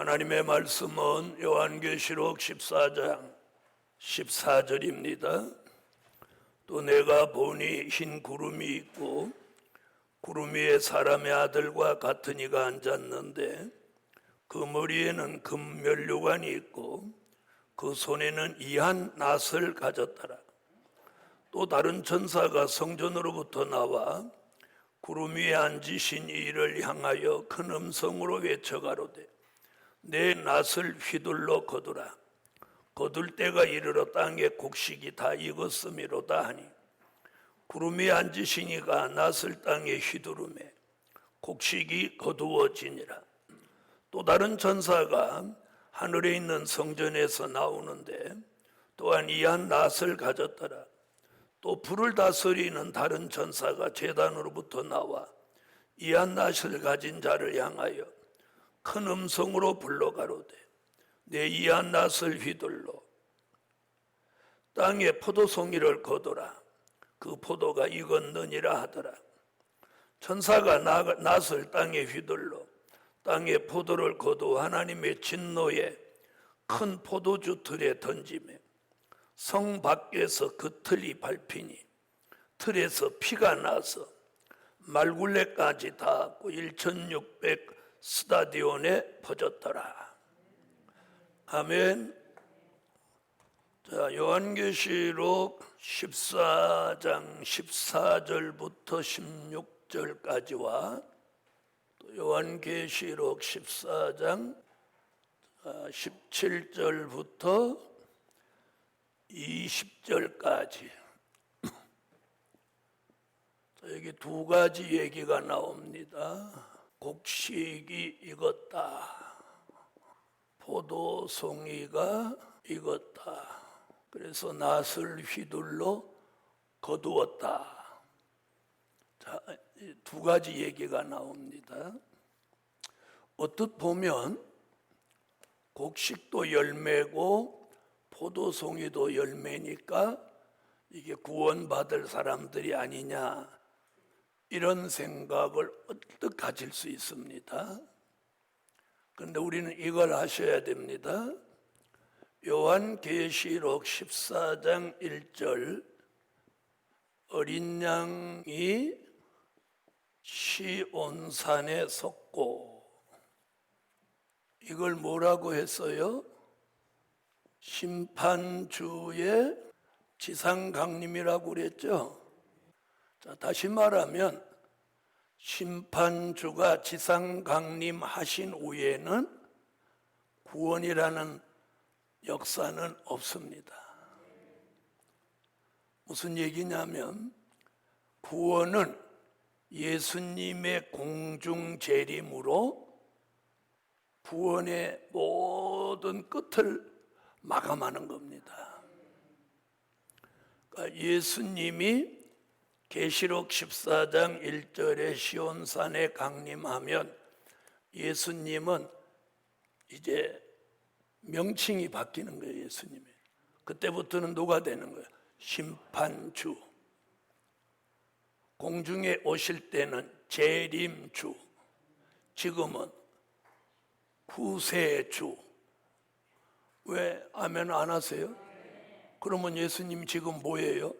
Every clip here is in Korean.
하나님의 말씀은 요한계시록 14장 14절입니다. 또 내가 보니 흰 구름이 있고 구름 위에 사람의 아들과 같은 이가 앉았는데 그 머리에는 금면류관이 있고 그 손에는 이한 낫을 가졌더라. 또 다른 천사가 성전으로부터 나와 구름 위에 앉으신 이를 향하여 큰 음성으로 외쳐가로되 내 낫을 휘둘러 거두라. 거둘 때가 이르러 땅의 곡식이 다 익었음이로다 하니 구름 위에 앉으신 이가 낫을 땅에 휘두르매 곡식이 거두어지니라. 또 다른 천사가 하늘에 있는 성전에서 나오는데 또한 이한 낫을 가졌더라. 또 불을 다스리는 다른 천사가 제단으로부터 나와 이한 낫을 가진 자를 향하여 큰 음성으로 불러가로되 내 이한 낫을 휘둘러 땅에 포도송이를 거두라. 그 포도가 익었느니라 하더라. 천사가 낫을 땅에 휘둘러 땅에 포도를 거두 하나님의 진노의 큰 포도주 틀에 던지매 성 밖에서 그 틀이 밟히니 틀에서 피가 나서 말굴레까지 닿았고 1600 스타디온에 퍼졌더라. 아멘. 자, 요한계시록 14장 14절부터 16절까지와 또 요한계시록 14장 17절부터 20절까지 여기 두 가지 얘기가 나옵니다. 곡식이 익었다. 포도송이가 익었다. 그래서 낫을 휘둘러 거두었다. 자, 두 가지 얘기가 나옵니다. 어떻게 보면 곡식도 열매고 포도송이도 열매니까 이게 구원받을 사람들이 아니냐 이런 생각을 어떻게 가질 수 있습니다. 그런데 우리는 이걸 아셔야 됩니다. 요한계시록 14장 1절 어린 양이 시온산에 섰고 이걸 뭐라고 했어요? 심판주의 지상강림이라고 그랬죠. 자, 다시 말하면 심판주가 지상강림하신 후에는 구원이라는 역사는 없습니다. 무슨 얘기냐면 구원은 예수님의 공중재림으로 구원의 모든 끝을 마감하는 겁니다. 그러니까 예수님이 계시록 14장 1절에 시온산에 강림하면 예수님은 이제 명칭이 바뀌는 거예요. 예수님이 그때부터는 누가 되는 거예요? 심판주. 공중에 오실 때는 재림주, 지금은 구세주. 왜 아멘 안 하세요? 그러면 예수님 지금 뭐예요?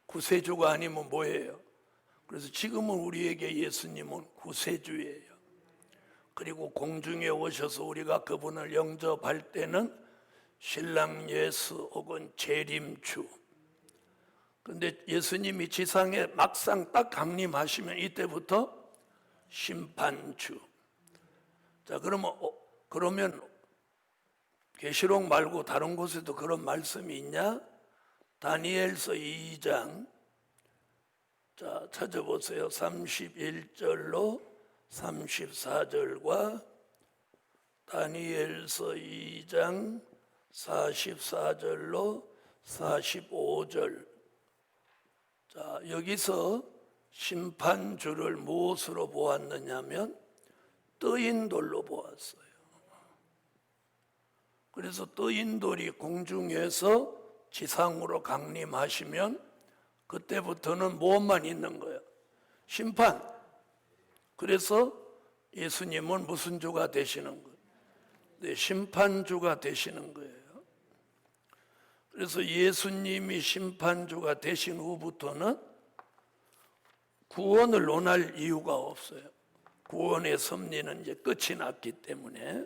구세주가 아니면 뭐예요? 그래서 지금은 우리에게 예수님은 구세주예요. 그리고 공중에 오셔서 우리가 그분을 영접할 때는 신랑 예수 혹은 재림주. 그런데 예수님이 지상에 막상 딱 강림하시면 이때부터 심판주. 자, 그러면 계시록 말고 다른 곳에도 그런 말씀이 있냐? 다니엘서 2장 자, 찾아보세요. 31절로 34절과 다니엘서 2장 44절로 45절. 자, 여기서 심판주를 무엇으로 보았느냐면 떠인 돌로 보았어요. 그래서 떠인 돌이 공중에서 지상으로 강림하시면 그때부터는 무엇만 있는 거예요? 심판. 그래서 예수님은 무슨 주가 되시는 거예요? 네, 심판주가 되시는 거예요. 그래서 예수님이 심판주가 되신 후부터는 구원을 논할 이유가 없어요. 구원의 섭리는 이제 끝이 났기 때문에.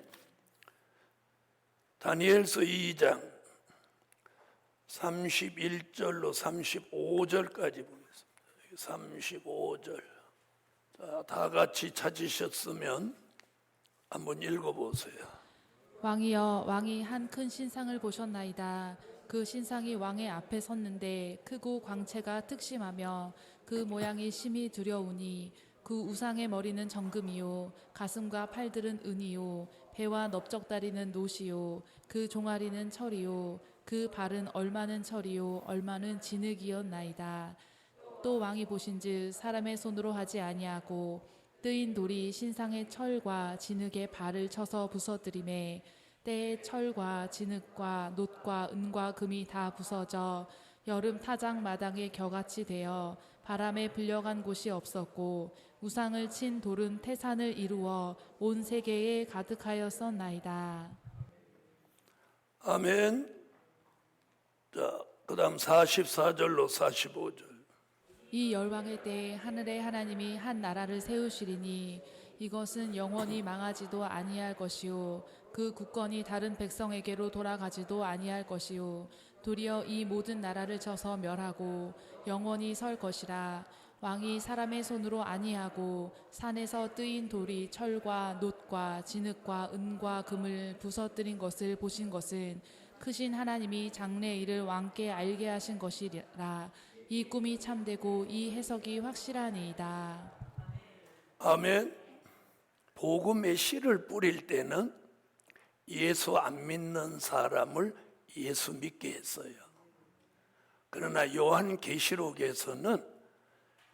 다니엘서 2장 31절로 35절까지 보겠습니다. 35절. 자, 다 같이 찾으셨으면 한번 읽어보세요. 왕이여, 왕이 한 큰 신상을 보셨나이다. 그 신상이 왕의 앞에 섰는데 크고 광채가 특심하며 그 모양이 심히 두려우니 그 우상의 머리는 정금이요 가슴과 팔들은 은이요 배와 넓적다리는 노시요 그 종아리는 철이요 그 발은 얼마는 철이요 얼마는 진흙이었나이다. 또 왕이 보신즉 사람의 손으로 하지 아니하고 뜨인 돌이 신상의 철과 진흙의 발을 쳐서 부서뜨리매 때에 철과 진흙과 놋과 은과 금이 다 부서져 여름 타작 마당에 겨같이 되어 바람에 불려간 곳이 없었고 우상을 친 돌은 태산을 이루어 온 세계에 가득하였었나이다. 아멘. 자, 그 다음 44절로 45절. 이 열왕의 때에 하늘의 하나님이 한 나라를 세우시리니 이것은 영원히 망하지도 아니할 것이요 그 국권이 다른 백성에게로 돌아가지도 아니할 것이요 도리어 이 모든 나라를 쳐서 멸하고 영원히 설 것이라. 왕이 사람의 손으로 아니하고 산에서 뜨인 돌이 철과 놋과 진흙과 은과 금을 부서뜨린 것을 보신 것은 크신 하나님이 장래 일을 왕께 알게 하신 것이라. 이 꿈이 참되고 이 해석이 확실하니이다. 아멘. 복음의 씨를 뿌릴 때는 예수 안 믿는 사람을 예수 믿게 했어요. 그러나 요한계시록에서는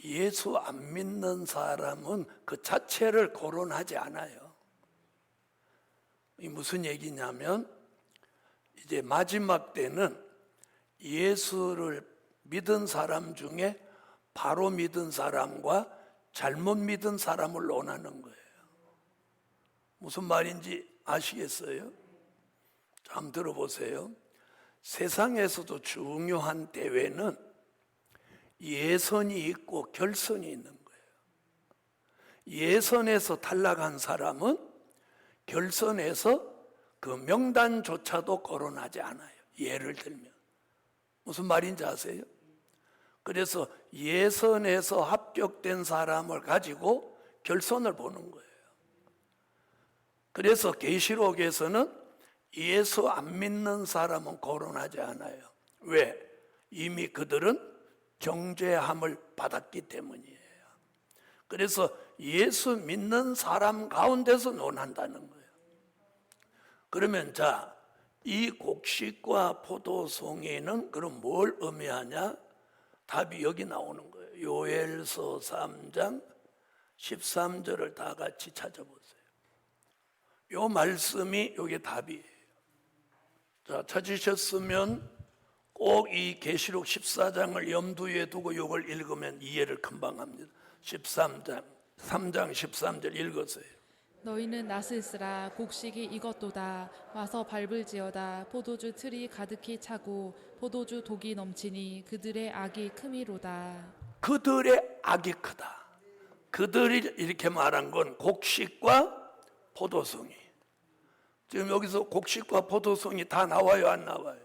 예수 안 믿는 사람은 그 자체를 거론하지 않아요. 이 무슨 얘기냐면 이제 마지막 때는 예수를 믿은 사람 중에 바로 믿은 사람과 잘못 믿은 사람을 논하는 거예요. 무슨 말인지 아시겠어요? 한번 들어보세요. 세상에서도 중요한 대회는 예선이 있고 결선이 있는 거예요. 예선에서 탈락한 사람은 결선에서 그 명단조차도 거론하지 않아요. 예를 들면 무슨 말인지 아세요? 그래서 예선에서 합격된 사람을 가지고 결선을 보는 거예요. 그래서 계시록에서는 예수 안 믿는 사람은 거론하지 않아요. 왜? 이미 그들은 정죄함을 받았기 때문이에요. 그래서 예수 믿는 사람 가운데서 논한다는 거예요. 그러면 자, 이 곡식과 포도송이는 그럼 뭘 의미하냐? 답이 여기 나오는 거예요. 요엘서 3장 13절을 다 같이 찾아보세요. 요 말씀이 요게 답이에요. 자, 찾으셨으면 꼭 이 계시록 14장을 염두에 두고 요걸 읽으면 이해를 금방 합니다. 13장 3장 13절 읽으세요. 너희는 낫을 쓰라. 곡식이 익었도다. 와서 밟을지어다. 포도주 틀이 가득히 차고 포도주 독이 넘치니 그들의 악이 크미로다. 그들의 악이 크다. 그들이 이렇게 말한 건 곡식과 포도송이. 지금 여기서 곡식과 포도송이 다 나와요, 안 나와요?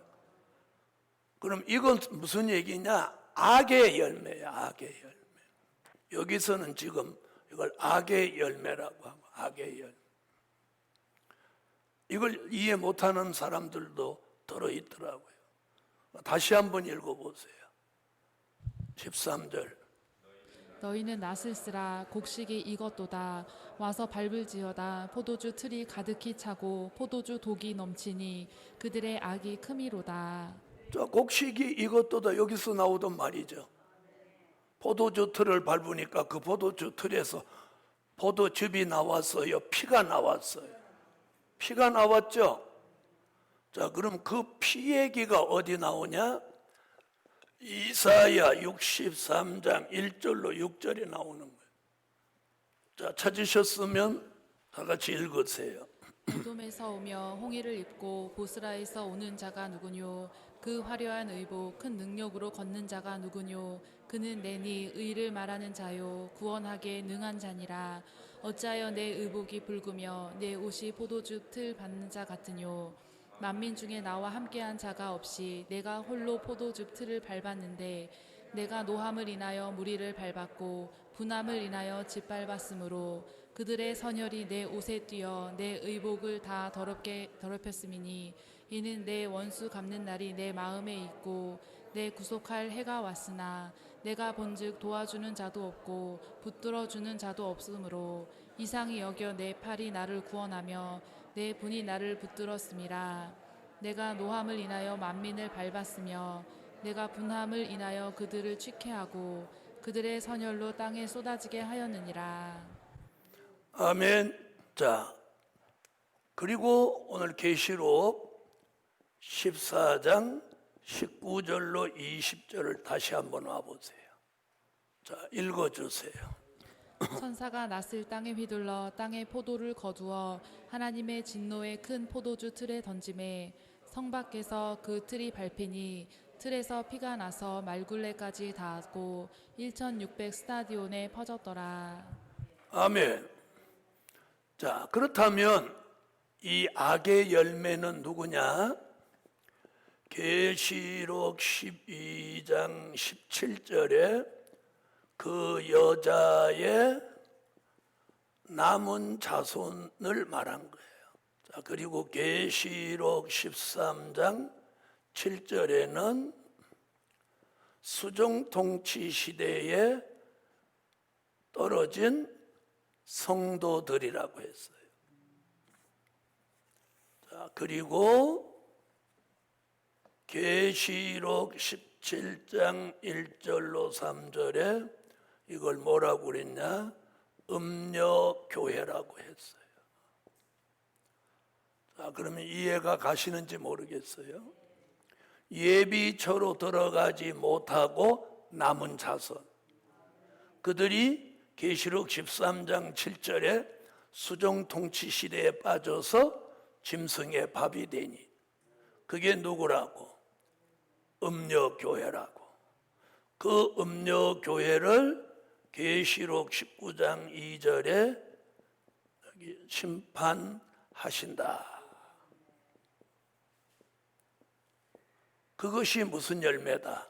그럼 이건 무슨 얘기냐? 악의 열매야, 악의 열매. 여기서는 지금 이걸 악의 열매라고 하고, 악의 열매. 이걸 이해 못하는 사람들도 들어있더라고요. 다시 한번 읽어보세요. 13절. 너희는 낫을 쓰라. 곡식이 익었도다. 와서 밟을지어다. 포도주 틀이 가득히 차고 포도주 독이 넘치니 그들의 악이 크미로다. 자, 곡식이 익었도다 여기서 나오던 말이죠. 포도주 틀을 밟으니까 그 포도주 틀에서 포도즙이 나왔어요. 피가 나왔어요. 피가 나왔죠. 자, 그럼 그 피 얘기가 어디 나오냐? 이사야 63장 1절로 6절에 나오는 거예요. 자, 찾으셨으면 다 같이 읽으세요. 이돔에서 오며 홍의를 입고 보스라에서 오는 자가 누구뇨? 그 화려한 의복 큰 능력으로 걷는 자가 누구뇨? 그는 내니 의를 말하는 자요 구원하게 능한 자니라. 어찌하여 내 의복이 붉으며 내 옷이 포도주 틀 받는 자 같으뇨? 만민 중에 나와 함께한 자가 없이 내가 홀로 포도주 틀을 밟았는데 내가 노함을 인하여 무리를 밟았고 분함을 인하여 짓밟았으므로 그들의 선혈이 내 옷에 띄어 내 의복을 다 더럽혔음이니 이는 내 원수 갚는 날이 내 마음에 있고 내 구속할 해가 왔으나 내가 본즉 도와주는 자도 없고 붙들어주는 자도 없으므로 이상히 여겨 내 팔이 나를 구원하며 내 분이 나를 붙들었음이라. 내가 노함을 인하여 만민을 밟았으며 내가 분함을 인하여 그들을 취케하고 그들의 선혈로 땅에 쏟아지게 하였느니라. 아멘. 자, 그리고 오늘 계시록 14장 19절로 20절을 다시 한번 와보세요. 자, 읽어주세요. 천사가 낫을 땅에 휘둘러 땅에 포도를 거두어 하나님의 진노의 큰 포도주 틀에 던짐에 성 밖에서 그 틀이 밟히니 틀에서 피가 나서 말굴레까지 닿았고 1600 스타디온에 퍼졌더라. 아멘. 자, 그렇다면 이 악의 열매는 누구냐? 계시록 12장 17절에 그 여자의 남은 자손을 말한 거예요. 자, 그리고 계시록 13장 7절에는 수종 통치 시대에 떨어진 성도들이라고 했어요. 자, 그리고 계시록 17장 1절로 3절에 이걸 뭐라고 그랬냐? 음녀교회라고 했어요. 자, 그러면 이해가 가시는지 모르겠어요. 예비처로 들어가지 못하고 남은 자손, 그들이 계시록 13장 7절에 수종 통치 시대에 빠져서 짐승의 밥이 되니 그게 누구라고? 음녀교회라고. 그 음녀교회를 계시록 19장 2절에 여기 심판하신다. 그것이 무슨 열매다?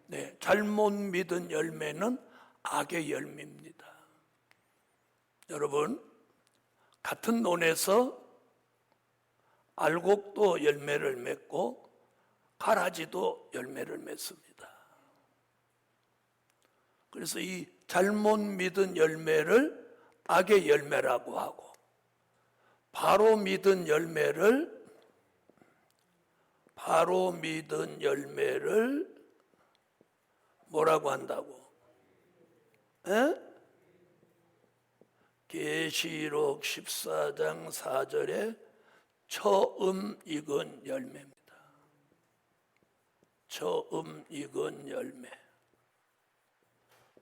네, 잘못 믿은 열매는 악의 열매입니다. 여러분, 같은 논에서 알곡도 열매를 맺고 가라지도 열매를 맺습니다. 그래서 이 잘못 믿은 열매를 악의 열매라고 하고 바로 믿은 열매를 뭐라고 한다고? 계시록 14장 4절에 처음 익은 열매입니다. 처음 익은 열매.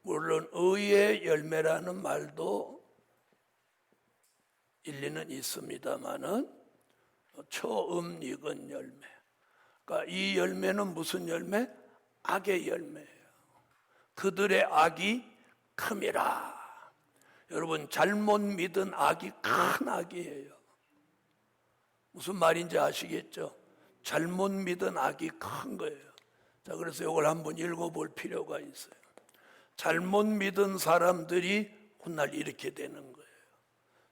물론 의의 열매라는 말도 일리는 있습니다마는 처음 익은 열매. 그러니까 이 열매는 무슨 열매? 악의 열매예요. 그들의 악이 큼이라. 여러분, 잘못 믿은 악이 큰 악이에요. 무슨 말인지 아시겠죠? 잘못 믿은 악이 큰 거예요. 자, 그래서 이걸 한번 읽어볼 필요가 있어요. 잘못 믿은 사람들이 훗날 이렇게 되는 거예요.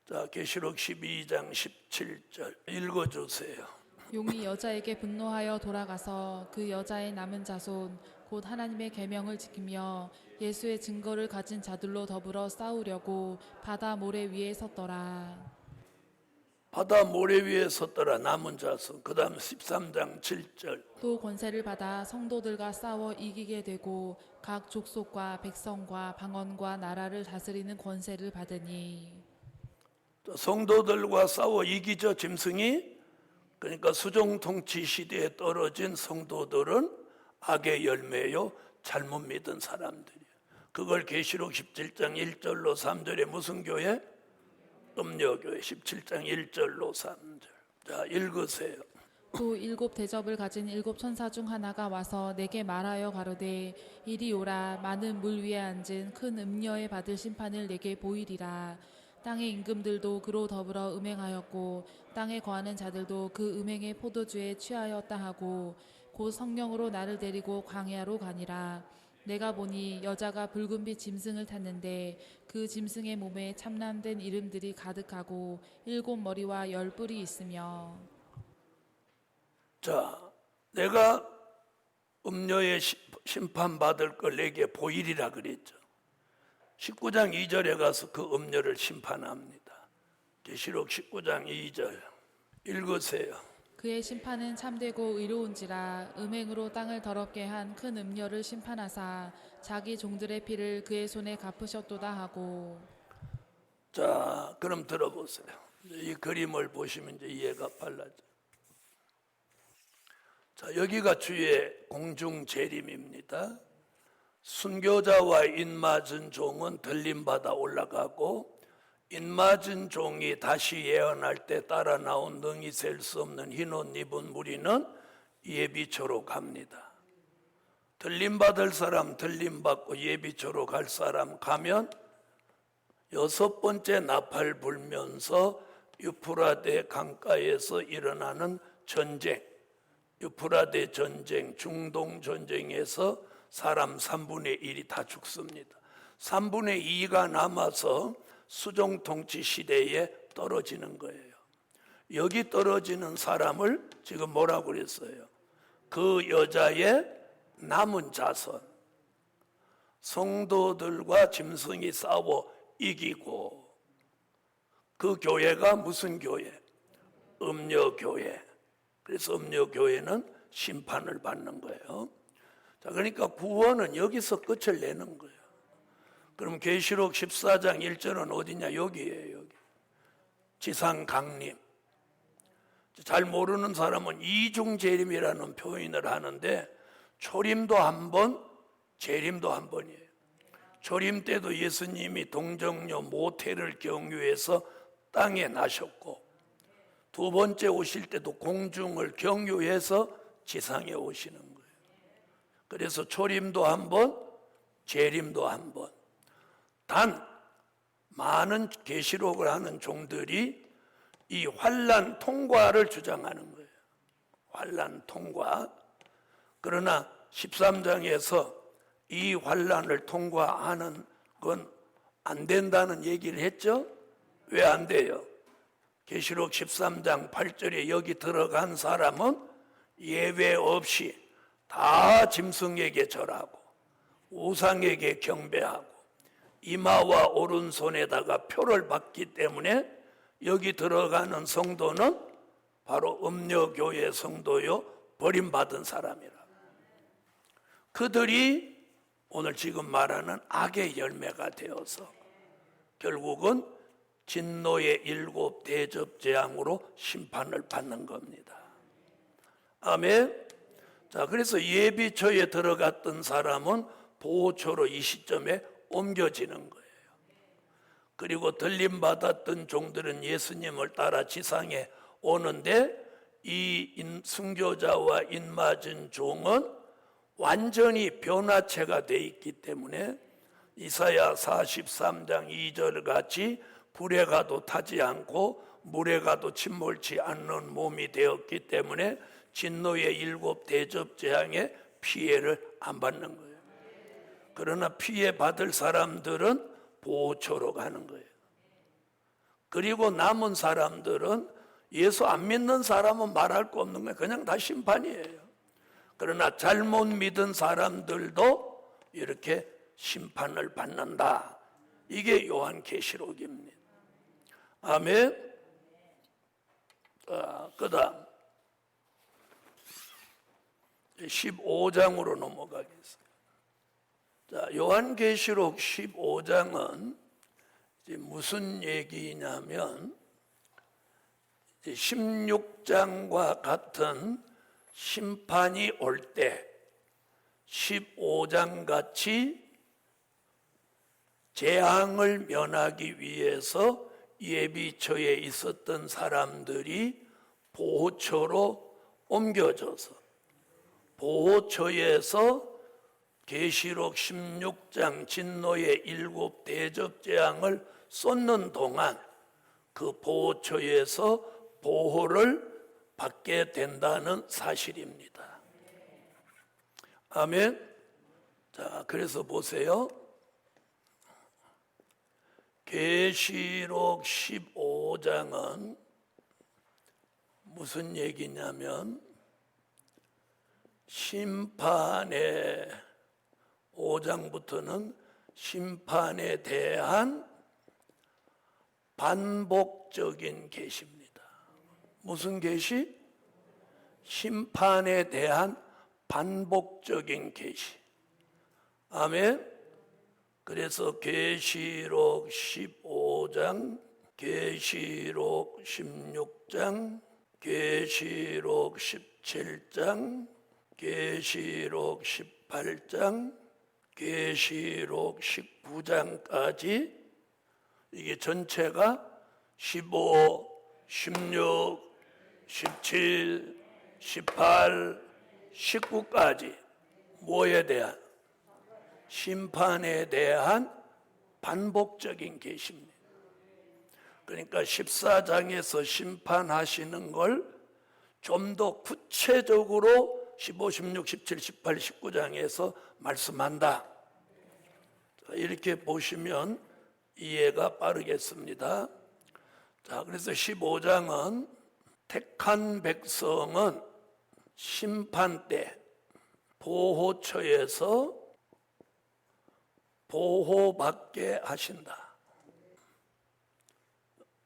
자, 계시록 12장 17절 읽어주세요. 용이 여자에게 분노하여 돌아가서 그 여자의 남은 자손 곧 하나님의 계명을 지키며 예수의 증거를 가진 자들로 더불어 싸우려고 바다 모래 위에 섰더라. 바다 모래 위에 섰더라. 남은 자손. 그 다음 13장 7절. 또 권세를 받아 성도들과 싸워 이기게 되고 각 족속과 백성과 방언과 나라를 다스리는 권세를 받으니. 성도들과 싸워 이기죠, 짐승이. 그러니까 수종 통치 시대에 떨어진 성도들은 악의 열매요, 잘못 믿은 사람들이에요. 그걸 계시록 17장 1절로 3절에 무슨 교회? 음녀교회 17장 1절로 3절. 자, 읽으세요. 또 7 대접을 가진 7 천사 중 하나가 와서 내게 말하여 가로되 이리 오라. 많은 물 위에 앉은 큰 음녀에 받을 심판을 내게 보이리라. 땅의 임금들도 그로 더불어 음행하였고 땅에 거하는 자들도 그 음행의 포도주에 취하였다 하고 곧 성령으로 나를 데리고 광야로 가니라. 내가 보니 여자가 붉은 빛 짐승을 탔는데 그 짐승의 몸에 참남된 이름들이 가득하고 7 머리와 10 뿔이 있으며. 자, 내가 음녀의 심판받을 걸 내게 보이리라 그랬죠. 19장 2절에 가서 그 음녀를 심판합니다. 계시록 19장 2절 읽으세요. 그의 심판은 참되고 의로운지라. 음행으로 땅을 더럽게 한 큰 음녀를 심판하사 자기 종들의 피를 그의 손에 갚으셨도다 하고. 자, 그럼 들어보세요. 이 그림을 보시면 이제 이해가 빨라져. 자, 여기가 주의 공중 재림입니다. 순교자와 인맞은 종은 들림받아 올라가고 인맞은 종이 다시 예언할 때 따라 나온 능히 셀 수 없는 흰옷 입은 무리는 예비초로 갑니다. 들림받을 사람 들림받고 예비초로 갈 사람 가면 6번째 나팔 불면서 유프라데 강가에서 일어나는 전쟁, 유프라데 전쟁, 중동 전쟁에서 사람 3분의 1이 다 죽습니다. 3분의 2가 남아서 수종 통치 시대에 떨어지는 거예요. 여기 떨어지는 사람을 지금 뭐라고 그랬어요? 그 여자의 남은 자손, 성도들과 짐승이 싸워 이기고, 그 교회가 무슨 교회? 음녀교회. 그래서 음녀교회는 심판을 받는 거예요. 자, 그러니까 구원은 여기서 끝을 내는 거예요. 그럼 계시록 14장 1절은 어디냐? 여기예요. 여기. 지상 강림. 잘 모르는 사람은 이중재림이라는 표현을 하는데 초림도 한 번, 재림도 한 번이에요. 초림 때도 예수님이 동정녀 모태를 경유해서 땅에 나셨고, 두 번째 오실 때도 공중을 경유해서 지상에 오시는 거예요. 그래서 초림도 한 번, 재림도 한 번. 단 많은 계시록을 하는 종들이 이 환난 통과를 주장하는 거예요. 환난 통과. 그러나 13장에서 이 환난을 통과하는 건 안 된다는 얘기를 했죠. 왜 안 돼요? 계시록 13장 8절에 여기 들어간 사람은 예외 없이 다 짐승에게 절하고 우상에게 경배하고 이마와 오른손에다가 표를 받기 때문에 여기 들어가는 성도는 바로 음녀교회 성도요, 버림받은 사람이라. 그들이 오늘 지금 말하는 악의 열매가 되어서 결국은 진노의 7 대접 재앙으로 심판을 받는 겁니다. 아멘. 자, 그래서 예비초에 들어갔던 사람은 보호초로 이 시점에 옮겨지는 거예요. 그리고 들림받았던 종들은 예수님을 따라 지상에 오는데 이 순교자와 인맞은 종은 완전히 변화체가 되어 있기 때문에 이사야 43장 2절 같이 불에 가도 타지 않고 물에 가도 침몰치 않는 몸이 되었기 때문에 진노의 7 대접 재앙의 피해를 안 받는 거예요. 그러나 피해 받을 사람들은 보호초로 가는 거예요. 그리고 남은 사람들은 예수 안 믿는 사람은 말할 거 없는 거예요. 그냥 다 심판이에요. 그러나 잘못 믿은 사람들도 이렇게 심판을 받는다. 이게 요한계시록입니다. 아멘. 그 다음 15장으로 넘어가겠습니다. 자, 요한계시록 15장은 무슨 얘기냐면 16장과 같은 심판이 올 때 15장 같이 재앙을 면하기 위해서 예비처에 있었던 사람들이 보호처로 옮겨져서 보호처에서 계시록 16장 진노의 7 대접재앙을 쏟는 동안 그 보호처에서 보호를 받게 된다는 사실입니다. 아멘. 자, 그래서 보세요. 계시록 15장은 무슨 얘기냐면 심판의 5장부터는 심판에 대한 반복적인 계시입니다. 무슨 계시? 심판에 대한 반복적인 계시. 아멘. 그래서 계시록 15장, 계시록 16장, 계시록 17장, 계시록 18장, 계시록 19장까지 이게 전체가 15, 16, 17, 18, 19까지 뭐에 대한? 심판에 대한 반복적인 계시입니다. 그러니까 14장에서 심판하시는 걸 좀 더 구체적으로 15, 16, 17, 18, 19장에서 말씀한다. 이렇게 보시면 이해가 빠르겠습니다. 자, 그래서 15장은 택한 백성은 심판 때 보호처에서 보호받게 하신다.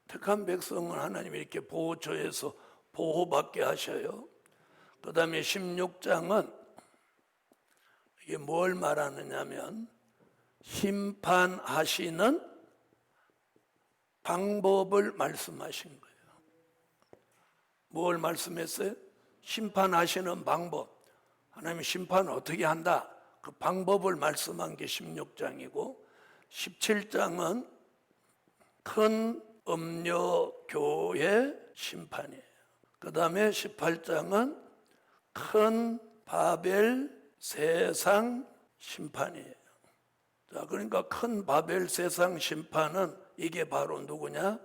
택한 백성은 하나님이 이렇게 보호처에서 보호받게 하셔요. 그 다음에 16장은 이게 뭘 말하느냐면 심판하시는 방법을 말씀하신 거예요. 뭘 말씀했어요? 심판하시는 방법. 하나님 심판을 어떻게 한다? 그 방법을 말씀한 게 16장이고 17장은 큰 음녀교의 심판이에요. 그 다음에 18장은 큰 바벨 세상 심판이에요. 자, 그러니까 큰 바벨 세상 심판은 이게 바로 누구냐?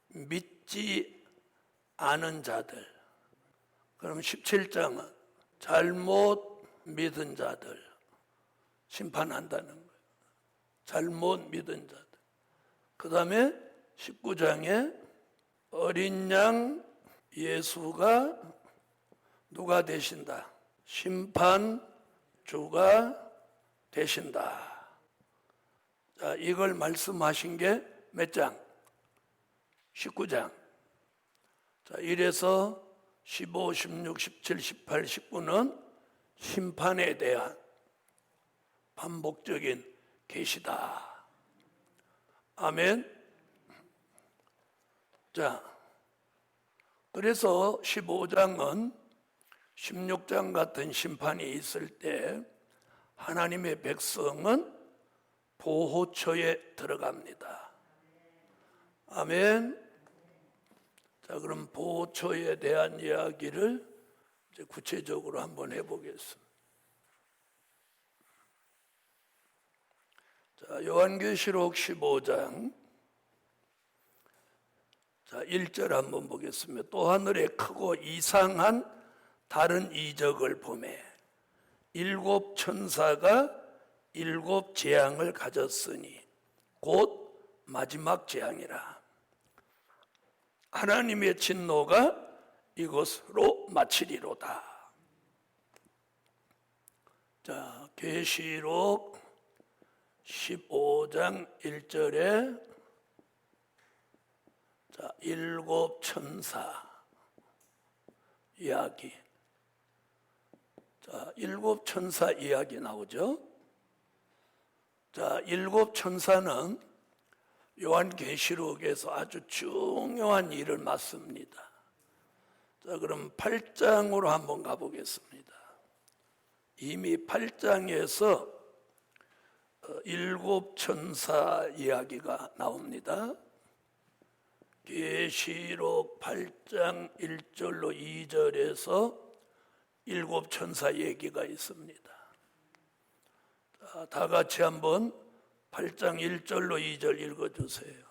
믿지 않은 자들. 그럼 17장은 잘못 믿은 자들 심판한다는 거예요. 잘못 믿은 자들. 그 다음에 19장에 어린 양 예수가 누가 되신다? 심판주가 되신다. 자, 이걸 말씀하신 게 몇 장? 19장. 자, 이래서 15, 16, 17, 18, 19는 심판에 대한 반복적인 계시다. 아멘. 자, 그래서 15장은 16장 같은 심판이 있을 때 하나님의 백성은 보호처에 들어갑니다. 아멘. 자, 그럼 보호처에 대한 이야기를 이제 구체적으로 한번 해보겠습니다. 자, 요한계시록 15장. 자, 1절 한번 보겠습니다. 또 하늘에 크고 이상한 다른 이적을 보매 7 천사가 7 재앙을 가졌으니 곧 마지막 재앙이라. 하나님의 진노가 이것으로 마치리로다. 자, 계시록 15장 1절에 자, 7 천사 이야기. 자, 7 천사 이야기 나오죠. 자, 7 천사는 요한계시록에서 아주 중요한 일을 맡습니다. 자, 그럼 8장으로 한번 가보겠습니다. 이미 8장에서 7 천사 이야기가 나옵니다. 계시록 8장 1절로 2절에서 일곱 천사 얘기가 있습니다. 자, 다 같이 한번 8장 1절로 2절 읽어주세요.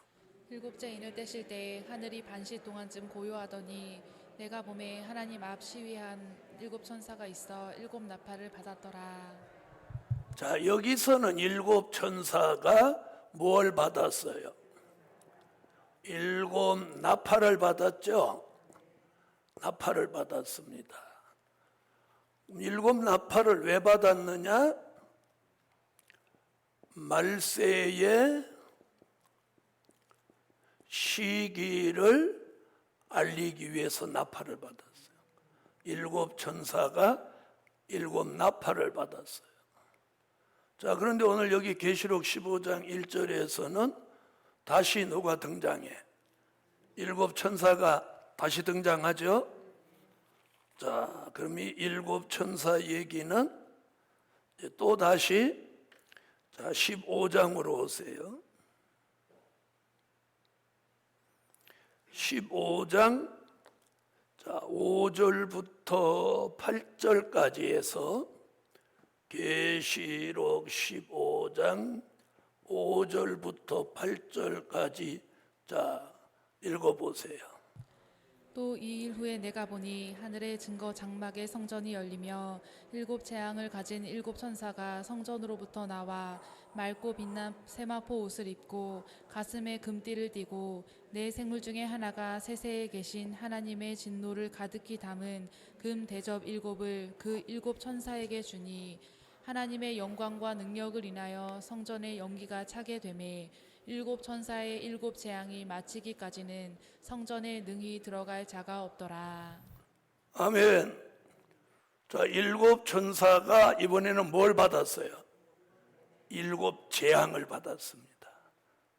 일곱째 인을 떼실 때 하늘이 반시 동안쯤 고요하더니 내가 보매 하나님 앞 시위한 일곱 천사가 있어 일곱 나팔을 받았더라. 자, 여기서는 일곱 천사가 뭘 받았어요? 일곱 나팔을 받았죠? 나팔을 받았습니다. 일곱 나팔을 왜 받았느냐? 말세의 시기를 알리기 위해서 나팔을 받았어요. 일곱 천사가 일곱 나팔을 받았어요. 자, 그런데 오늘 여기 계시록 15장 1절에서는 다시 누가 등장해? 일곱 천사가 다시 등장하죠? 자, 그럼 이 일곱 천사 얘기는 또 다시 15장으로 오세요. 15장 5절부터 8절까지 해서 계시록 15장 5절부터 8절까지 읽어보세요. 또 이 일 후에 내가 보니 하늘의 증거 장막의 성전이 열리며 일곱 재앙을 가진 일곱 천사가 성전으로부터 나와 맑고 빛난 세마포 옷을 입고 가슴에 금띠를 띠고 네 생물 중에 하나가 세세에 계신 하나님의 진노를 가득히 담은 금 대접 일곱을 그 일곱 천사에게 주니 하나님의 영광과 능력을 인하여 성전의 연기가 차게 되매 일곱 천사의 일곱 재앙이 마치기까지는 성전에 능히 들어갈 자가 없더라. 아멘. 자, 일곱 천사가 이번에는 뭘 받았어요? 일곱 재앙을 받았습니다.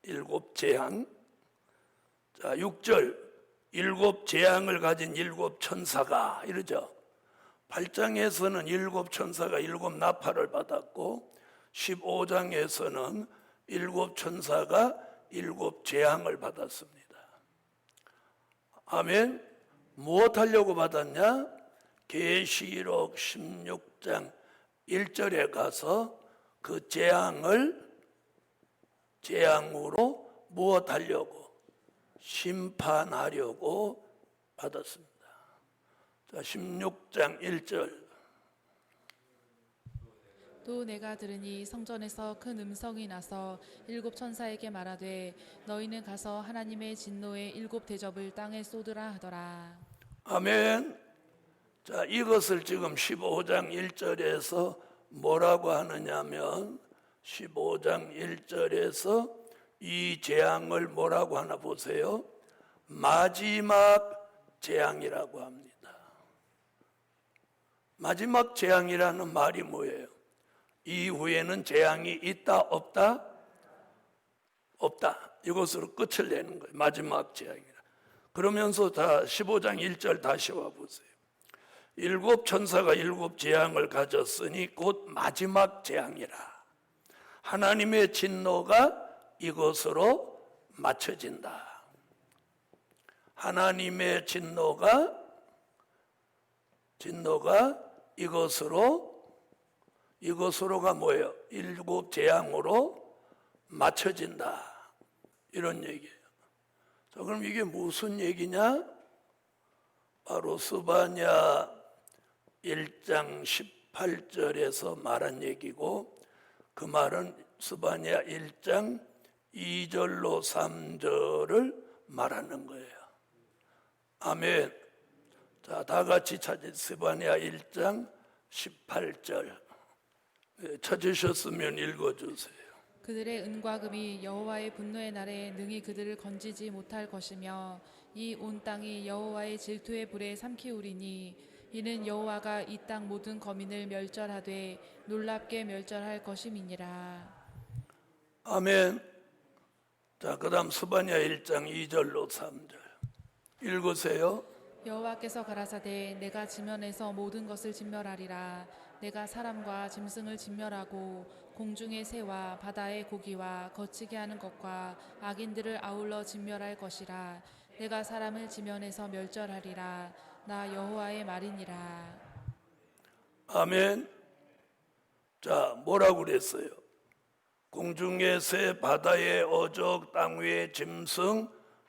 일곱 재앙. 자, 6절 일곱 재앙을 가진 일곱 천사가 이러죠. 8장에서는 일곱 천사가 일곱 나팔을 받았고 15장에서는 일곱 천사가 일곱 재앙을 받았습니다. 아멘. 무엇 하려고 받았냐? 계시록 16장 1절에 가서 그 재앙으로 무엇 하려고? 심판하려고 받았습니다. 자, 16장 1절. 또 내가 들으니 성전에서 큰 음성이 나서 일곱 천사에게 말하되 너희는 가서 하나님의 진노의 일곱 대접을 땅에 쏟으라 하더라. 아멘. 자, 이것을 지금 15장 1절에서 뭐라고 하느냐면 15장 1절에서 이 재앙을 뭐라고 하나 보세요. 마지막 재앙이라고 합니다. 마지막 재앙이라는 말이 뭐예요? 이후에는 재앙이 있다 없다? 없다. 이것으로 끝을 내는 거예요. 마지막 재앙이라. 그러면서 15장 1절 다시 와보세요. 일곱 천사가 일곱 재앙을 가졌으니 곧 마지막 재앙이라. 하나님의 진노가 이것으로 맞춰진다. 하나님의 진노가 이것으로가 뭐예요? 일곱 재앙으로 맞춰진다. 이런 얘기예요. 자, 그럼 이게 무슨 얘기냐? 바로 스바냐 1장 18절에서 말한 얘기고 그 말은 스바냐 1장 2절로 3절을 말하는 거예요. 아멘. 자, 다 같이 찾으세요. 스바냐 1장 18절. 찾으셨으면 읽어주세요. 그들의 은과 금이 여호와의 분노의 날에 능히 그들을 건지지 못할 것이며 이 온 땅이 여호와의 질투의 불에 삼키우리니 이는 여호와가 이 땅 모든 거민을 멸절하되 놀랍게 멸절할 것임이니라. 아멘. 자, 그 다음 스바냐 1장 2절로 3절 읽으세요. 여호와께서 가라사대 내가 지면에서 모든 것을 진멸하리라. 내가 사람과 짐승을 진멸하고 공중의 새와 바다의 고기와 거치게 하는 것과 악인들을 아울러 진멸할 것이라. 내가 사람을 지면에서 멸절하리라. 나 여호와의 말이니라. 아멘. 자, 뭐라고 그랬어요? 공중의 새, 바다의 어족, 땅 위의 짐승,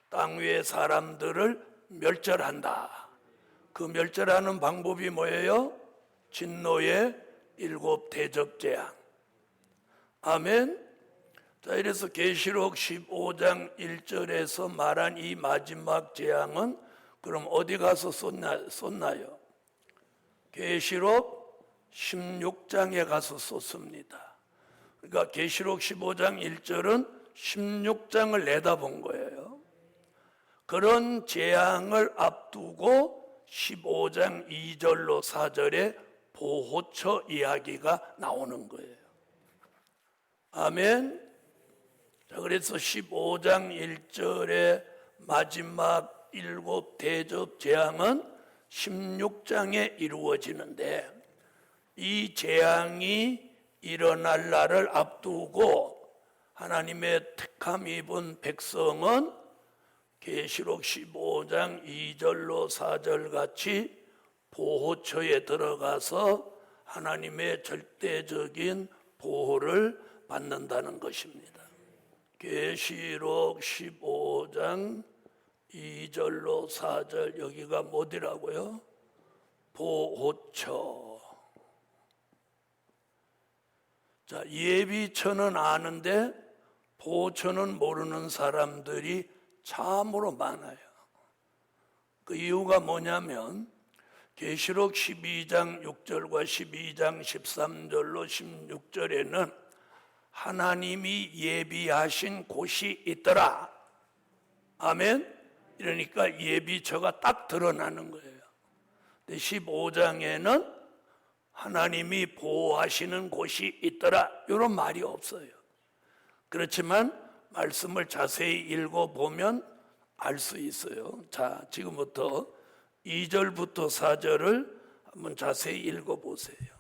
땅 위의 사람들을 멸절한다. 그 멸절하는 방법이 뭐예요? 진노의 7 대접 재앙. 아멘. 자, 이래서 계시록 15장 1절에서 말한 이 마지막 재앙은 그럼 어디 가서 쏟나요? 계시록 16장에 가서 쏟습니다. 그러니까 계시록 15장 1절은 16장을 내다본 거예요. 그런 재앙을 앞두고 15장 2절로 4절에 보호처 이야기가 나오는 거예요. 아멘. 자, 그래서 15장 1절의 마지막 7 대접 재앙은 16장에 이루어지는데, 이 재앙이 일어날 날을 앞두고 하나님의 택함 입은 백성은 계시록 15장 2절로 4절 같이 보호처에 들어가서 하나님의 절대적인 보호를 받는다는 것입니다. 계시록 15장 2절로 4절, 여기가 뭐더라고요? 보호처. 자, 예비처는 아는데 보호처는 모르는 사람들이 참으로 많아요. 그 이유가 뭐냐면 계시록 12장 6절과 12장 13절로 16절에는 하나님이 예비하신 곳이 있더라. 아멘. 이러니까 예비처가 딱 드러나는 거예요. 근데 15장에는 하나님이 보호하시는 곳이 있더라, 이런 말이 없어요. 그렇지만 말씀을 자세히 읽어보면 알 수 있어요. 자, 지금부터 2절부터 4절을 한번 자세히 읽어보세요.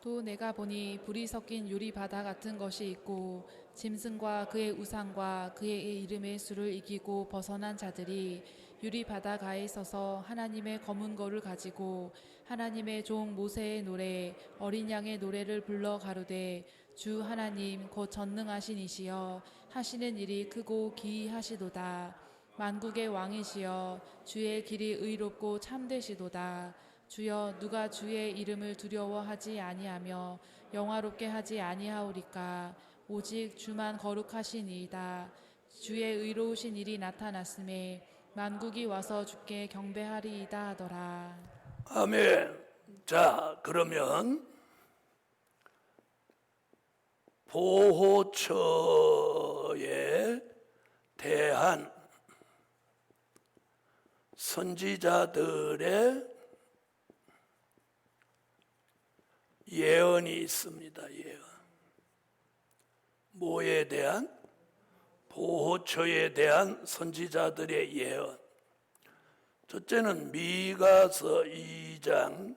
또 내가 보니 불이 섞인 유리 바다 같은 것이 있고 짐승과 그의 우상과 그의 이름의 수를 이기고 벗어난 자들이 유리 바다 가에 서서 하나님의 검은 거를 가지고 하나님의 종 모세의 노래 어린 양의 노래를 불러 가로되 주 하나님 곧 전능하신 이시여 하시는 일이 크고 기이하시도다. 만국의 왕이시여 주의 길이 의롭고 참되시도다. 주여 누가 주의 이름을 두려워하지 아니하며 영화롭게 하지 아니하오리까. 오직 주만 거룩하시니이다. 주의 의로우신 일이 나타났음에 만국이 와서 주께 경배하리이다 하더라. 아멘. 자, 그러면 보호처에 대한 선지자들의 예언이 있습니다. 예언. 뭐에 대한? 보호처에 대한 선지자들의 예언. 첫째는 미가서 2장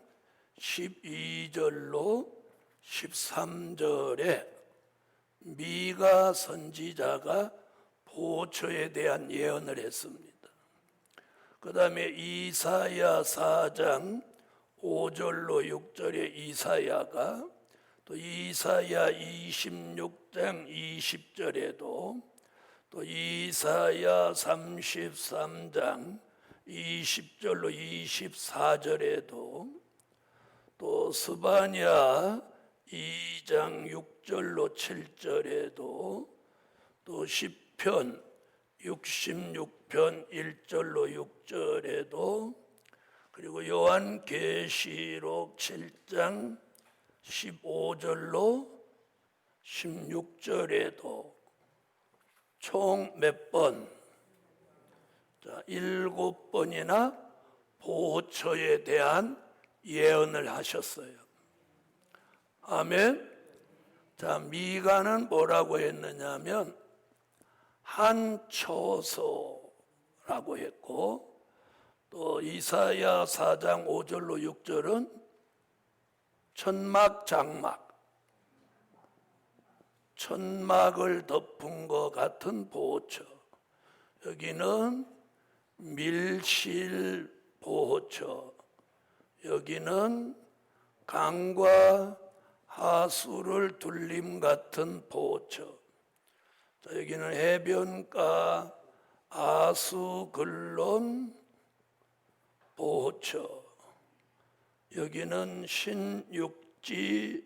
12절로 13절에 미가 선지자가 보호처에 대한 예언을 했습니다. 그 다음에 이사야 4장 5절로 6절에 이사야가, 또 이사야 26장 20절에도, 또 이사야 33장 20절로 24절에도, 또 스바냐 2장 6절로 7절에도, 또 시편 66편 1절로 6절에도, 그리고 요한계시록 7장 15절로 16절에도 총 몇 번? 자, 7번이나 보호처에 대한 예언을 하셨어요. 아멘. 자, 미가는 뭐라고 했느냐면 한초소라고 했고, 또 이사야 4장 5절로 6절은 천막 장막, 천막을 덮은 것 같은 보호처. 여기는 밀실보호처, 여기는 강과 하수를 둘림 같은 보호처, 자, 여기는 해변가 아수근론 보호처, 여기는 신육지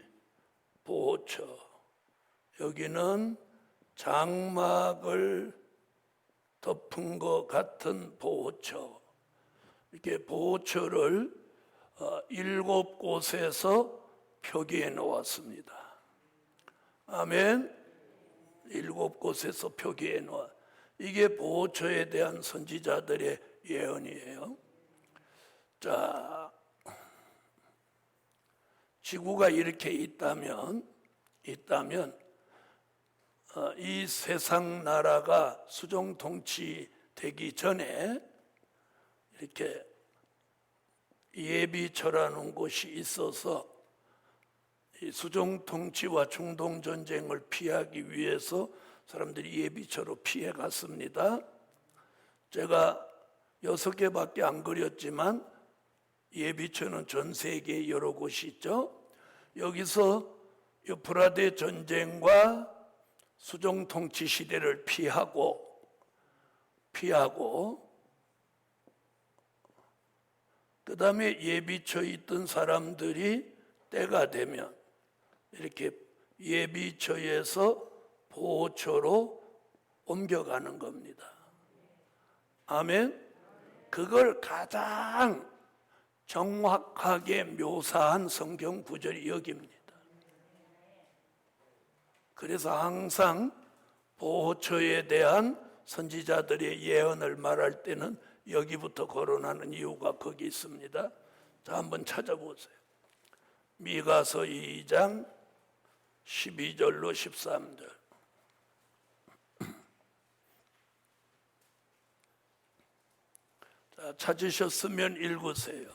보호처, 여기는 장막을 덮은 것 같은 보호처, 이렇게 보호처를 7곳에서 표기해 놓았습니다. 아멘. 7곳에서 표기해 놓아. 이게 보호처에 대한 선지자들의 예언이에요. 자, 지구가 이렇게 있다면 이 세상 나라가 수종 통치되기 전에 이렇게 예비처라는 곳이 있어서 이 수종 통치와 중동 전쟁을 피하기 위해서 사람들이 예비처로 피해 갔습니다. 제가 6개밖에 안 그렸지만 예비처는 전 세계에 여러 곳이 있죠. 여기서 유프라데 전쟁과 수종 통치 시대를 피하고 그 다음에 예비처에 있던 사람들이 때가 되면 이렇게 예비처에서 보호처로 옮겨가는 겁니다. 아멘. 그걸 가장 정확하게 묘사한 성경 구절이 여기입니다. 그래서 항상 보호처에 대한 선지자들의 예언을 말할 때는 여기부터 거론하는 이유가 거기 있습니다. 자, 한번 찾아보세요. 미가서 2장 12절로 13절. 자, 찾으셨으면 읽으세요.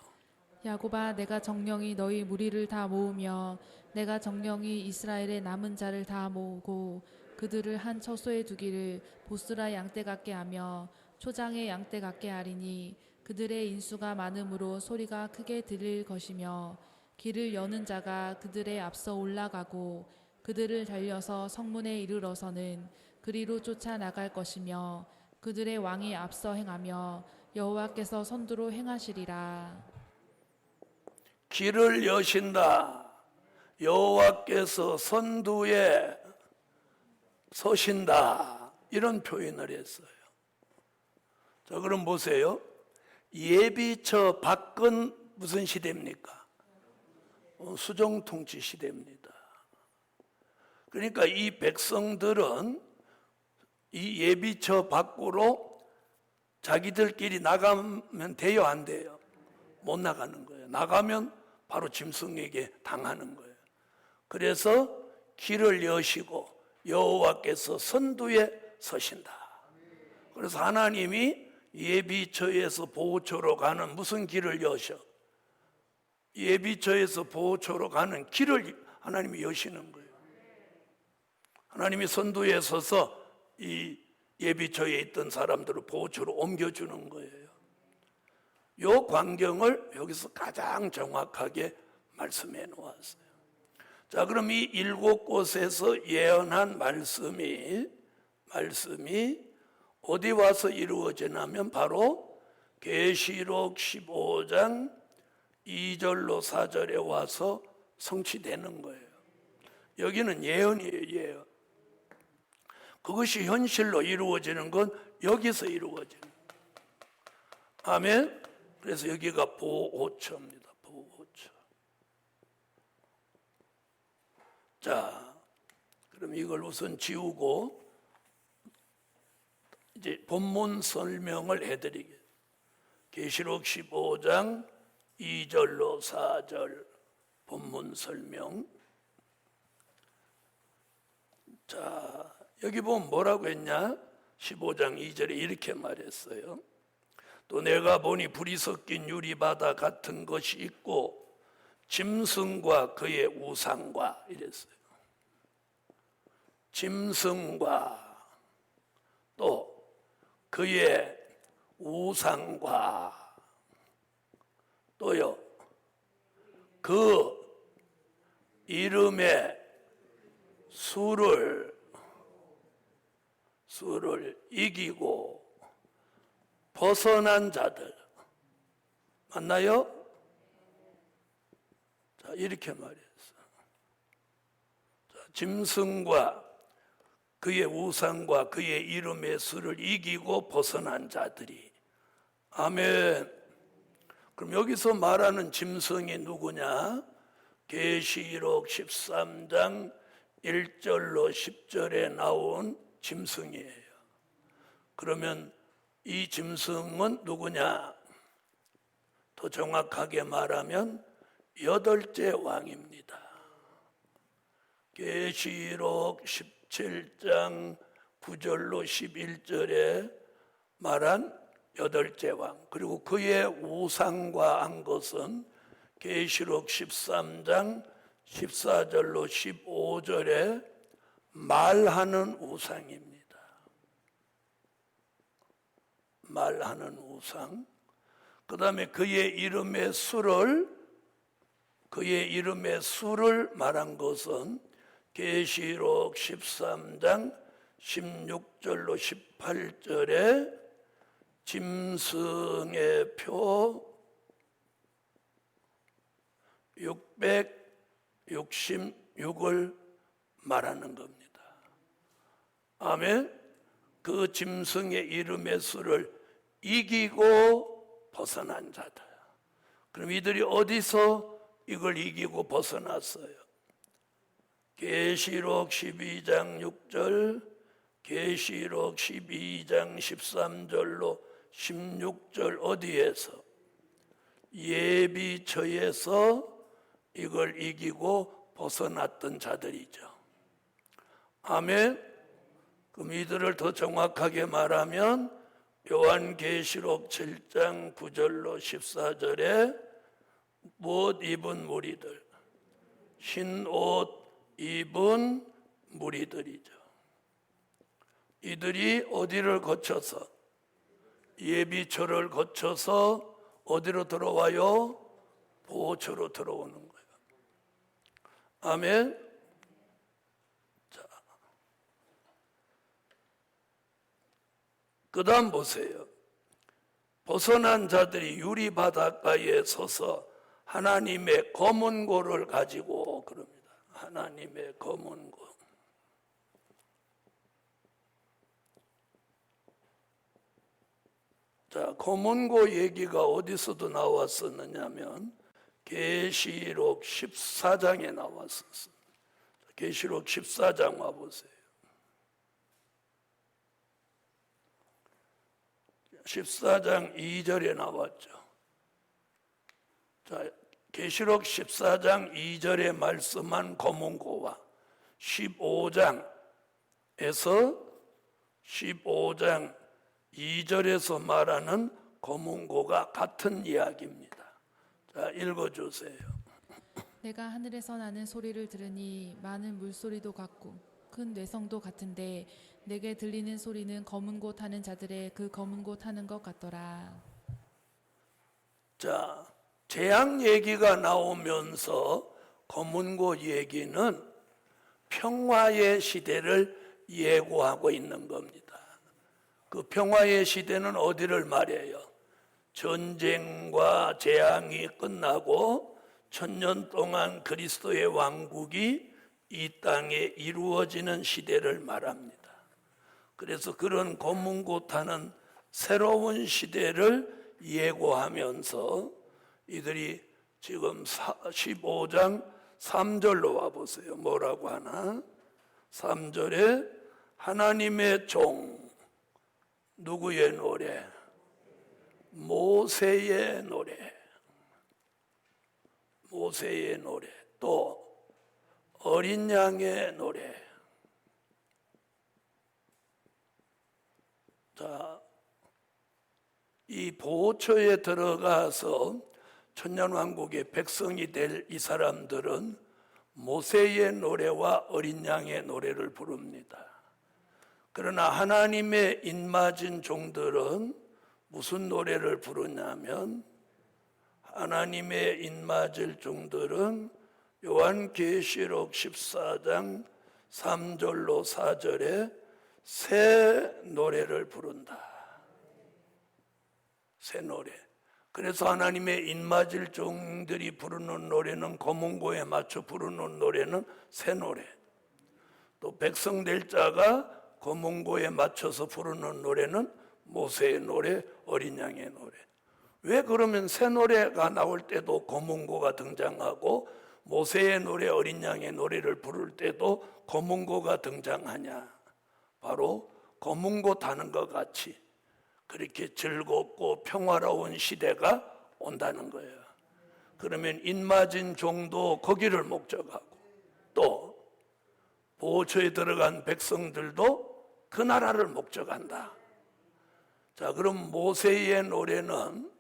야곱아, 내가 정령이 너희 무리를 다 모으며 내가 정령이 이스라엘의 남은 자를 다 모으고 그들을 한 처소에 두기를 보스라 양떼 같게 하며 초장의 양떼 같게 하리니 그들의 인수가 많음으로 소리가 크게 들릴 것이며 길을 여는 자가 그들의 앞서 올라가고 그들을 달려서 성문에 이르러서는 그리로 쫓아 나갈 것이며 그들의 왕이 앞서 행하며 여호와께서 선두로 행하시리라. 길을 여신다. 여호와께서 선두에 서신다. 이런 표현을 했어요. 자, 그럼 보세요. 예비처 밖은 무슨 시대입니까? 수종 통치 시대입니다. 그러니까 이 백성들은 이 예비처 밖으로 자기들끼리 나가면 돼요, 안 돼요? 못 나가는 거예요. 나가면 바로 짐승에게 당하는 거예요. 그래서 길을 여시고 여호와께서 선두에 서신다. 그래서 하나님이 예비처에서 보호처로 가는 무슨 길을 여셔? 예비처에서 보호처로 가는 길을 하나님이 여시는 거예요. 하나님이 선두에 서서 이 예비처에 있던 사람들을 보호처로 옮겨주는 거예요. 이 광경을 여기서 가장 정확하게 말씀해 놓았어요. 자, 그럼 이 7곳에서 예언한 말씀이 어디 와서 이루어지냐면 바로 계시록 15장 2절로 4절에 와서 성취되는 거예요. 여기는 예언이에요, 예언. 그것이 현실로 이루어지는 건 여기서 이루어지는 거예요. 아멘. 그래서 여기가 보호처입니다. 보호처. 자, 그럼 이걸 우선 지우고 이제 본문 설명을 해드리겠습니다. 계시록 15장 2절로 4절 본문 설명. 자, 여기 보면 뭐라고 했냐? 15장 2절에 이렇게 말했어요. 또 내가 보니 불이 섞인 유리바다 같은 것이 있고 짐승과 그의 우상과 이랬어요. 짐승과 또 그의 우상과 또요 그 이름의 수를 이기고 벗어난 자들 맞나요? 자, 이렇게 말했어. 자, 짐승과 그의 우상과 그의 이름의 수를 이기고 벗어난 자들이. 아멘. 그럼 여기서 말하는 짐승이 누구냐? 계시록 13장 1절로 10절에 나온 짐승이에요. 그러면 이 짐승은 누구냐? 더 정확하게 말하면 8째 왕입니다. 계시록 17장 9절로 11절에 말한 8째 왕, 그리고 그의 우상과 한 것은 계시록 13장 14절로 15절에 말하는 우상입니다. 말하는 우상. 그 다음에 그의 이름의 수를 말한 것은 계시록 13장 16절로 18절에 짐승의 표 666을 말하는 겁니다. 아멘. 그 짐승의 이름의 수를 이기고 벗어난 자들. 그럼 이들이 어디서 이걸 이기고 벗어났어요? 계시록 12장 6절, 계시록 12장 13절로 16절 어디에서? 예비처에서 이걸 이기고 벗어났던 자들이죠. 아멘. 그럼 이들을 더 정확하게 말하면 요한계시록 7장 9절로 14절에 무엇 입은 무리들, 흰 옷 입은 무리들이죠. 이들이 어디를 거쳐서? 예비처를 거쳐서 어디로 들어와요? 보호처로 들어오는 거예요. 아멘. 자, 그 다음 보세요. 벗어난 자들이 유리 바닷가에 서서 하나님의 검은고를 가지고 그럽니다. 하나님의 검은고. 자, 검은고 얘기가 어디서도 나왔었느냐면 계시록 14장에 나왔었어요. 계시록 14장 와보세요. 14장 2절에 나왔죠. 자, 계시록 14장 2절에 말씀한 검은고와 15장에서 15장 2절에서 말하는 검은고가 같은 이야기입니다. 자, 읽어주세요. 내가 하늘에서 나는 소리를 들으니 많은 물소리도 같고 큰 뇌성도 같은데 내게 들리는 소리는 검은 고 타는 자들의 그 검은 고 타는 것 같더라. 자, 재앙 얘기가 나오면서 검은 고 얘기는 평화의 시대를 예고하고 있는 겁니다. 그 평화의 시대는 어디를 말해요? 전쟁과 재앙이 끝나고 1000년 동안 그리스도의 왕국이 이 땅에 이루어지는 시대를 말합니다. 그래서 그런 검은고 타는 새로운 시대를 예고하면서 이들이 지금 15장 3절로 와보세요. 뭐라고 하나? 3절에 하나님의 종, 누구의 노래? 모세의 노래. 모세의 노래. 또 어린 양의 노래. 자, 이 보호처에 들어가서 천년왕국의 백성이 될 이 사람들은 모세의 노래와 어린 양의 노래를 부릅니다. 그러나 하나님의 입맞은 종들은 무슨 노래를 부르냐면, 하나님의 입맞을 종들은 요한계시록 14장 3절로 4절에 새 노래를 부른다. 새 노래. 그래서 하나님의 입맞을 종들이 부르는 노래는, 검은고에 맞춰 부르는 노래는 새 노래. 또 백성 될 자가 검은고에 맞춰서 부르는 노래는 모세의 노래, 어린 양의 노래. 왜 그러면 새 노래가 나올 때도 검은고가 등장하고 모세의 노래, 어린 양의 노래를 부를 때도 검은고가 등장하냐? 바로 검은고 타는 것 같이 그렇게 즐겁고 평화로운 시대가 온다는 거예요. 그러면 입맞은 종도 거기를 목적하고, 또 보호처에 들어간 백성들도 그 나라를 목적한다. 자, 그럼 모세의 노래는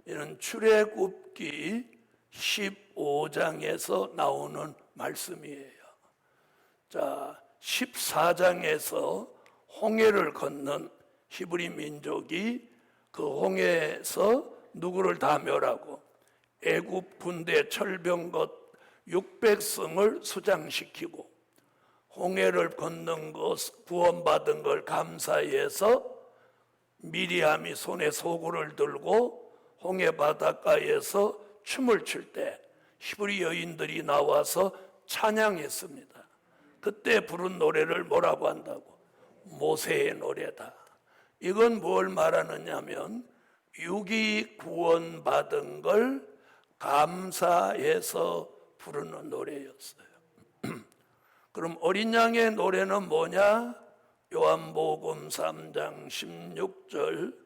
이런 출애굽기 15장에서 나오는 말씀이에요. 자, 14장에서 홍해를 건넌 히브리 민족이 그 홍해에서 누구를 다 멸하고 애굽 군대 철병것 600성을 수장시키고 홍해를 건넌 것, 구원받은 걸 감사해서 미리암이 손에 소구를 들고 홍해 바닷가에서 춤을 출 때 히브리 여인들이 나와서 찬양했습니다. 그때 부른 노래를 뭐라고 한다고? 모세의 노래다. 이건 뭘 말하느냐면 육이 구원받은 걸 감사해서 부르는 노래였어요. 그럼 어린 양의 노래는 뭐냐? 요한복음 3장 16절,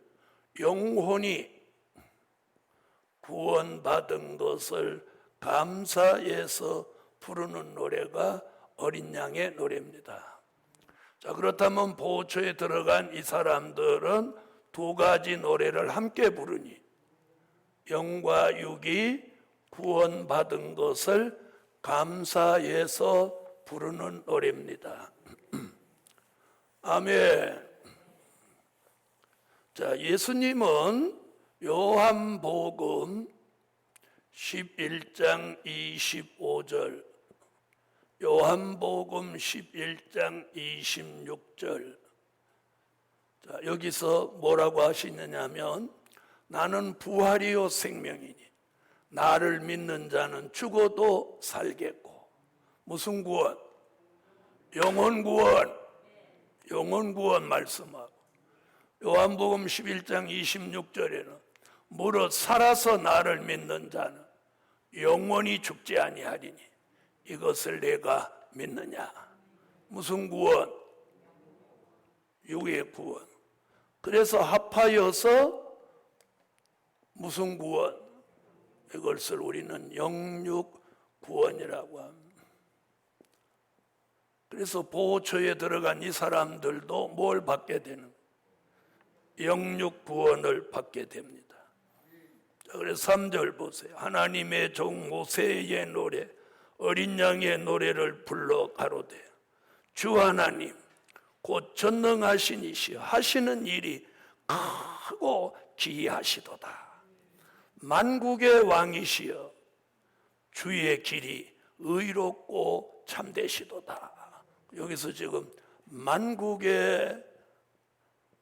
영혼이 구원받은 것을 감사해서 부르는 노래가 어린 양의 노래입니다. 자, 그렇다면 보호처에 들어간 이 사람들은 두 가지 노래를 함께 부르니 영과 육이 구원받은 것을 감사해서 부르는 노래입니다. 아멘. 자, 예수님은 요한복음 11장 25절, 요한복음 11장 26절. 자, 여기서 뭐라고 하시느냐면, 나는 부활이요 생명이니 나를 믿는 자는 죽어도 살겠고. 무슨 구원? 영혼 구원. 영혼 구원 말씀하고, 요한복음 11장 26절에는 무릇 살아서 나를 믿는 자는 영원히 죽지 아니하리니 이것을 내가 믿느냐? 무슨 구원? 육의 구원. 그래서 합하여서 무슨 구원? 이것을 우리는 영육 구원이라고 합니다. 그래서 보호처에 들어간 이 사람들도 뭘 받게 되는? 영육 구원을 받게 됩니다. 자, 그래서 3절 보세요. 하나님의 종 모세의 노래, 어린 양의 노래를 불러 가로되 주 하나님 곧 전능하신 이시여 하시는 일이 크고 기이하시도다. 만국의 왕이시여 주의 길이 의롭고 참되시도다. 여기서 지금 만국의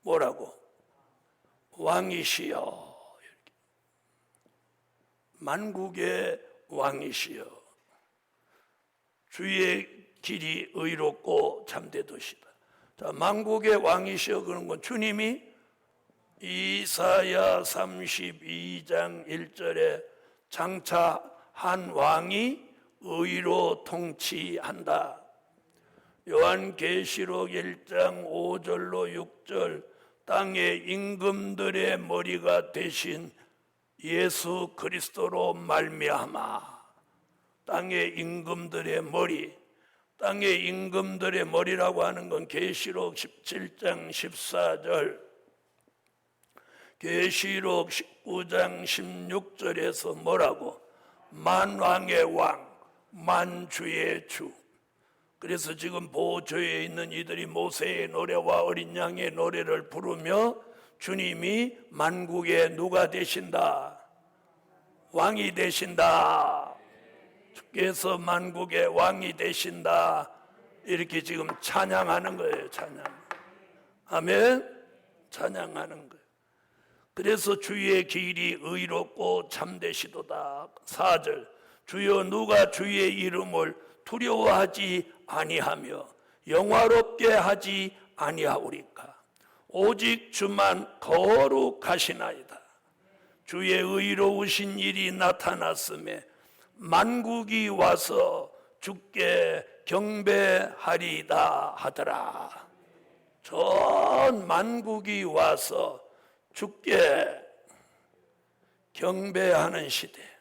뭐라고? 왕이시여. 만국의 왕이시여 주의 길이 의롭고 참되도시다. 자, 만국의 왕이시여 그런 건 주님이 이사야 32장 1절에 장차 한 왕이 의로 통치한다. 요한계시록 1장 5절로 6절, 땅의 임금들의 머리가 되신 예수 그리스도로 말미암아. 땅의 임금들의 머리, 땅의 임금들의 머리라고 하는 건 계시록 17장 14절, 계시록 19장 16절에서 뭐라고? 만왕의 왕, 만주의 주. 그래서 지금 보호처에 있는 이들이 모세의 노래와 어린 양의 노래를 부르며 주님이 만국의 누가 되신다? 왕이 되신다. 주께서 만국의 왕이 되신다. 이렇게 지금 찬양하는 거예요. 찬양. 아멘. 찬양하는 거예요. 그래서 주의 길이 의롭고 참되시도다. 4절. 주여 누가 주의 이름을 두려워하지 아니하며 영화롭게 하지 아니하오리까. 오직 주만 거룩하시나이다. 주의 의로우신 일이 나타났음에 만국이 와서 주께 경배하리다 하더라. 전 만국이 와서 주께 경배하는 시대.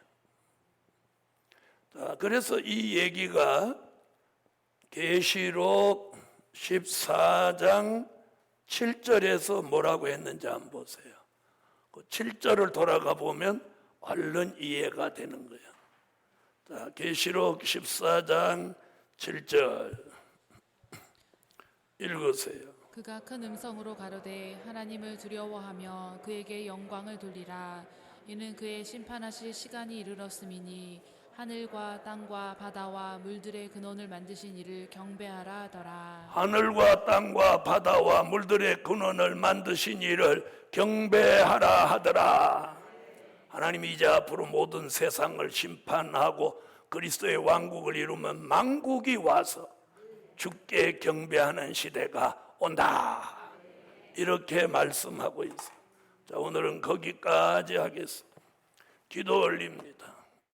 자, 그래서 이 얘기가 계시록 14장 7절에서 뭐라고 했는지 한번 보세요. 그 7절을 돌아가 보면 얼른 이해가 되는 거예요. 자, 계시록 14장 7절 읽으세요. 그가 큰 음성으로 가로되 하나님을 두려워하며 그에게 영광을 돌리라. 이는 그의 심판하실 시간이 이르렀음이니 하늘과 땅과 바다와 물들의 근원을 만드신 이를 경배하라 하더라. 하늘과 땅과 바다와 물들의 근원을 만드신 이를 경배하라 하더라. 하나님이 이제 앞으로 모든 세상을 심판하고 그리스도의 왕국을 이루면 만국이 와서 주께 경배하는 시대가 온다. 이렇게 말씀하고 있어요. 자, 오늘은 거기까지 하겠습니다. 기도 올립니다.